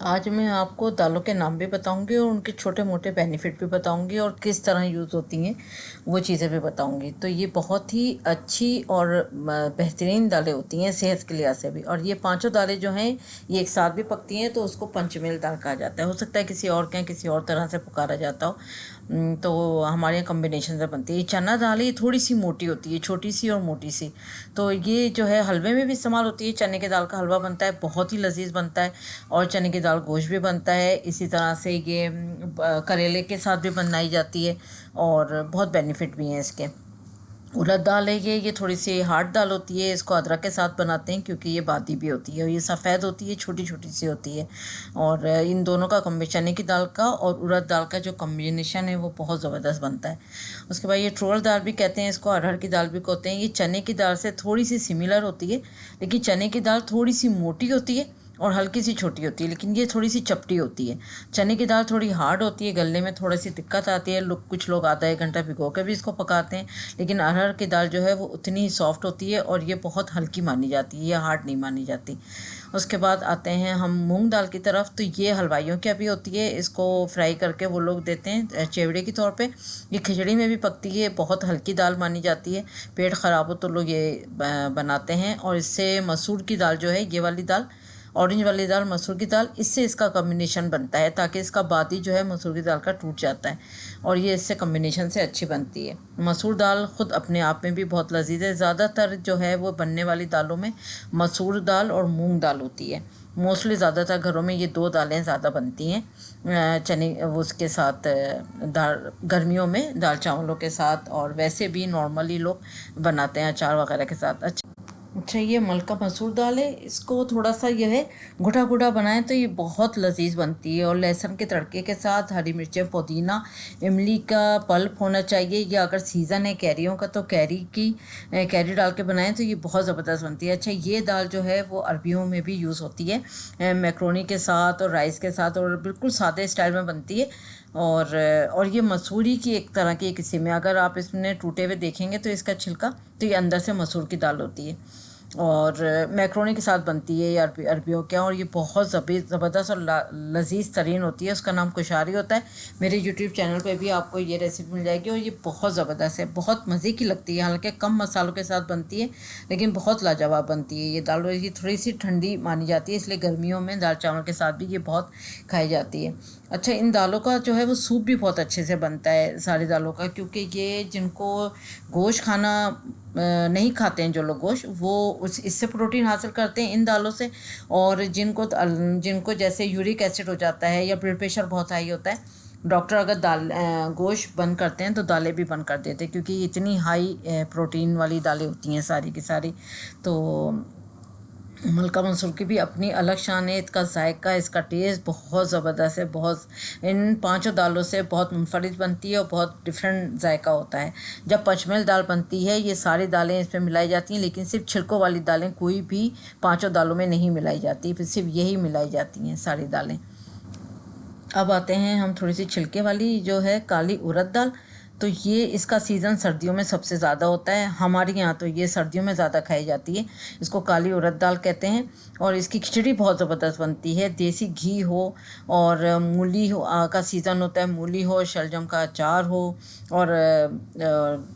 आज मैं आपको दालों के नाम भी बताऊंगी और उनके छोटे मोटे बेनिफिट भी बताऊंगी और किस तरह यूज़ होती हैं वो चीज़ें भी बताऊंगी। तो ये बहुत ही अच्छी और बेहतरीन दालें होती हैं सेहत के लिहाज से भी। और ये पांचों दालें जो हैं ये एक साथ भी पकती हैं, तो उसको पंचमेल दाल कहा जाता है। हो सकता है किसी और के यहाँ किसी और तरह से पुकारा जाता हो। तो हमारे यहाँ कम्बिनेशन से बनती है। ये चना दाल है, ये थोड़ी सी मोटी होती है, छोटी सी और मोटी सी। तो ये जो है हलवे में भी इस्तेमाल होती है। चने की दाल का हलवा बनता है, बहुत ही लजीज बनता है। और चने की दाल गोश्त भी बनता है। इसी तरह से ये करेले के साथ भी बनाई जाती है और बहुत बेनिफिट भी हैं इसके। उड़द दाल है ये थोड़ी सी हार्ड दाल होती है। इसको अदरक के साथ बनाते हैं क्योंकि ये बादी भी होती है और ये सफ़ेद होती है, छोटी छोटी सी होती है। और इन दोनों का चने की दाल का और उड़द दाल का जो कम्बिनेशन है वो बहुत ज़बरदस्त बनता है। उसके बाद ये ट्रोल दाल भी कहते हैं इसको, अरहर की दाल भी कहते हैं। ये चने की दाल से थोड़ी सी सिमिलर होती है, लेकिन चने की दाल थोड़ी सी मोटी होती है और हल्की सी छोटी होती है, लेकिन ये थोड़ी सी चपटी होती है। चने की दाल थोड़ी हार्ड होती है, गलने में थोड़ी सी दिक्कत आती है। कुछ लोग आधा एक घंटा भिगो के भी इसको पकाते हैं। लेकिन अरहर की दाल जो है वो उतनी ही सॉफ्ट होती है और ये बहुत हल्की मानी जाती है, ये हार्ड नहीं मानी जाती। उसके बाद आते हैं हम मूंग दाल की तरफ। तो ये हलवाइयों की अभी होती है, इसको फ्राई करके वो लोग देते हैं चेवड़े के तौर पे। ये खिचड़ी में भी पकती है, बहुत हल्की दाल मानी जाती है। पेट ख़राब हो तो लोग ये बनाते हैं। और इससे मसूर की दाल जो है, ये वाली दाल, ऑरेंज वाली दाल, मसूर की दाल, इससे इसका कम्बिनेशन बनता है ताकि इसका बादी जो है मसूर की दाल का टूट जाता है और ये इससे कम्बिनेशन से अच्छी बनती है। मसूर दाल ख़ुद अपने आप में भी बहुत लजीज है। ज़्यादातर जो है वो बनने वाली दालों में मसूर दाल और मूंग दाल होती है। मोस्टली ज़्यादातर घरों में ये दो दालें ज़्यादा बनती हैं चने उसके साथ, दाल गर्मियों में दाल चावलों के साथ, और वैसे भी नॉर्मली लोग बनाते हैं अचार वगैरह के साथ। अच्छा, ये मलका मसूर दाल है, इसको थोड़ा सा यह है घुटा घुटा बनाएं तो ये बहुत लजीज बनती है। और लहसुन के तड़के के साथ हरी मिर्चें, पुदीना, इमली का पल्प होना चाहिए, या अगर सीज़न है कैरियों का तो कैरी डाल के बनाएं तो ये बहुत ज़बरदस्त बनती है। अच्छा, ये दाल जो है वो अरबियों में भी यूज़ होती है, मैक्रोनी के साथ और राइस के साथ, और बिल्कुल सादे स्टाइल में बनती है। और ये मसूरी की एक तरह की किस्म है। अगर आप इसमें टूटे हुए देखेंगे तो इसका छिलका, तो ये अंदर से मसूर की दाल होती है और मैक्रोनी के साथ बनती है ये अरबियों के यहाँ। और ये बहुत ज़बरदस्त और लजीज तरीन होती है। उसका नाम कुशारी होता है। मेरे यूट्यूब चैनल पे भी आपको ये रेसिपी मिल जाएगी और ये बहुत ज़बरदस्त है, बहुत मज़े की लगती है। हालांकि कम मसालों के साथ बनती है लेकिन बहुत लाजवाब बनती है ये दाल। ये थोड़ी सी ठंडी मानी जाती है, इसलिए गर्मियों में दाल चावल के साथ भी ये बहुत खाई जाती है। अच्छा, इन दालों का जो है वो सूप भी बहुत अच्छे से बनता है सारी दालों का, क्योंकि ये जिनको गोश्त खाना नहीं खाते हैं, जो लोग गोश्त, वो इससे प्रोटीन हासिल करते हैं इन दालों से। और जिनको जैसे यूरिक एसिड हो जाता है या ब्लड प्रेशर बहुत हाई होता है, डॉक्टर अगर गोश्त बंद करते हैं तो दालें भी बंद कर देते हैं, क्योंकि इतनी हाई प्रोटीन वाली दालें होती हैं सारी की सारी। तो मलका मसूर की भी अपनी अलग शान है। इसका जायका, इसका टेस्ट बहुत ज़बरदस्त है। बहुत इन पांचों दालों से बहुत मुनफरिद बनती है और बहुत डिफरेंट जायका होता है। जब पचमेल दाल बनती है, ये सारी दालें इसमें मिलाई जाती हैं, लेकिन सिर्फ छिलकों वाली दालें कोई भी पांचों दालों में नहीं मिलाई जाती, फिर सिर्फ यही मिलाई जाती हैं सारी दालें। अब आते हैं हम थोड़ी सी छिलके वाली जो है काली उड़द दाल। तो ये इसका सीज़न सर्दियों में सबसे ज़्यादा होता है हमारे यहाँ, तो ये सर्दियों में ज़्यादा खाई जाती है। इसको काली उड़द दाल कहते हैं। और इसकी खिचड़ी बहुत ज़बरदस्त बनती है। देसी घी हो और मूली हो, का सीज़न होता है, मूली हो, शलजम का अचार हो और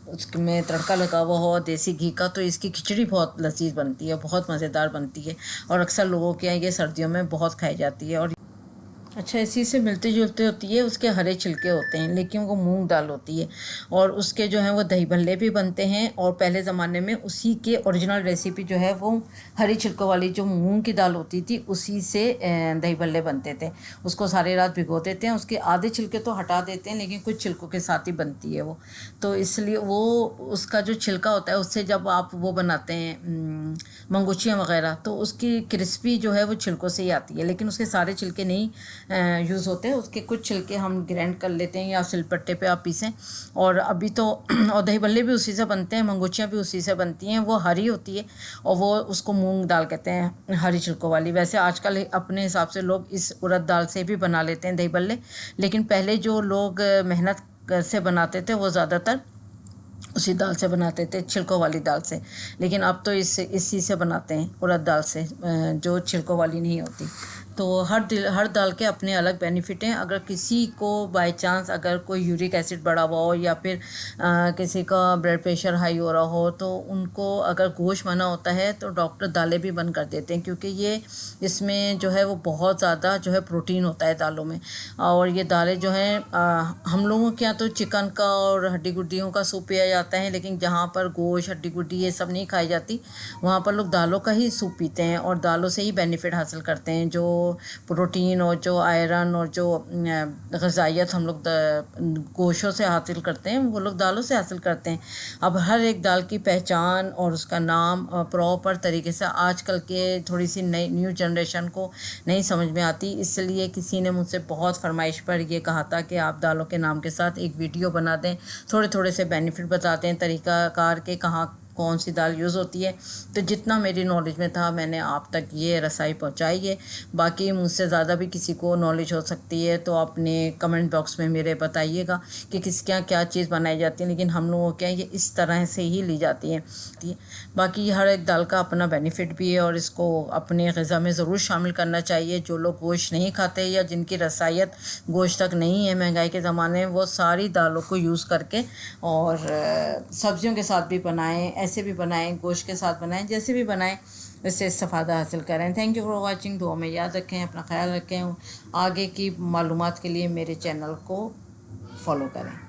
उसमें तड़का लगा हुआ हो देसी घी का, तो इसकी खिचड़ी बहुत लजीज बनती है, बहुत मज़ेदार बनती है। और अक्सर लोगों के यहाँ ये सर्दियों में बहुत खाई जाती है। और अच्छा, इसी से मिलते जुलते होती है, उसके हरे छिलके होते हैं लेकिन वो मूंग दाल होती है। और उसके जो हैं वो दही भल्ले भी बनते हैं। और पहले ज़माने में उसी के ओरिजिनल रेसिपी जो है वो हरी छिलकों वाली जो मूंग की दाल होती थी उसी से दही भल्ले बनते थे। उसको सारी रात भिगो देते हैं, उसके आधे छिलके तो हटा देते हैं लेकिन कुछ छिलकों के साथ ही बनती है वो। तो इसलिए वो उसका जो छिलका होता है उससे जब आप वो बनाते हैं मंगोचियाँ वगैरह, तो उसकी क्रिस्पी जो है वो छिलकों से ही आती है। लेकिन उसके सारे छिलके नहीं यूज़ होते हैं, उसके कुछ छिलके हम ग्राइंड कर लेते हैं या सिलपट्टे पे आप पीसें। और अभी तो और दही बल्ले भी उसी से बनते हैं, मंगोचियाँ भी उसी से बनती हैं। वो हरी होती है और वो उसको मूंग दाल कहते हैं, हरी छिलकों वाली। वैसे आजकल अपने हिसाब से लोग इस उड़द दाल से भी बना लेते हैं दही बल्ले, लेकिन पहले जो लोग मेहनत से बनाते थे वो ज़्यादातर उसी दाल से बनाते थे, छिलकों वाली दाल से। लेकिन अब तो इसी से बनाते हैं उड़द दाल से, जो छिलकों वाली नहीं होती। तो हर दाल के अपने अलग बेनिफिट हैं। अगर किसी को बाय चांस अगर कोई यूरिक एसिड बढ़ा हुआ हो या फिर किसी का ब्लड प्रेशर हाई हो रहा हो, तो उनको अगर गोश्त मना होता है तो डॉक्टर दालें भी बंद कर देते हैं, क्योंकि ये इसमें जो है वो बहुत ज़्यादा जो है प्रोटीन होता है दालों में। और ये दालें जो हैं हम लोगों के यहाँ तो चिकन का और हड्डी गुड्डियों का सूप पिया जाता है, लेकिन जहाँ पर गोश्त हड्डी गुड्डी ये सब नहीं खाई जाती, वहाँ पर लोग दालों का ही सूप पीते हैं और दालों से ही बेनिफिट हासिल करते हैं। जो प्रोटीन और जो आयरन और जो ग़िज़ाइयत हम लोग गोश्तों से हासिल करते हैं, वो लोग दालों से हासिल करते हैं। अब हर एक दाल की पहचान और उसका नाम प्रॉपर तरीके से आजकल के थोड़ी सी नई न्यू जनरेशन को नहीं समझ में आती, इसलिए किसी ने मुझसे बहुत फरमाइश पर ये कहा था कि आप दालों के नाम के साथ एक वीडियो बना दें, थोड़े थोड़े से बेनिफिट बताते हैं, तरीक़ाकार के कहाँ कौन सी दाल यूज़ होती है। तो जितना मेरी नॉलेज में था मैंने आप तक ये रसाई पहुंचाई है। बाकी मुझसे ज़्यादा भी किसी को नॉलेज हो सकती है तो अपने कमेंट बॉक्स में मेरे बताइएगा कि किसके यहाँ क्या चीज़ बनाई जाती है, लेकिन हम लोगों के यहाँ ये इस तरह से ही ली जाती है। बाकी हर एक दाल का अपना बेनिफिट भी है और इसको अपने ग़िज़ा में ज़रूर शामिल करना चाहिए। जो लोग गोश्त नहीं खाते या जिनकी रसायत गोश्त तक नहीं है महंगाई के ज़माने में, वो सारी दालों को यूज़ करके और सब्जियों के साथ भी बनाएं, ऐसे भी बनाएं, गोश्त के साथ बनाएं, जैसे भी बनाएं, इससे इस्तेफ़ादा हासिल करें। Thank you for watching. दुआ में याद रखें, अपना ख्याल रखें। आगे की मालूमात के लिए मेरे चैनल को फॉलो करें।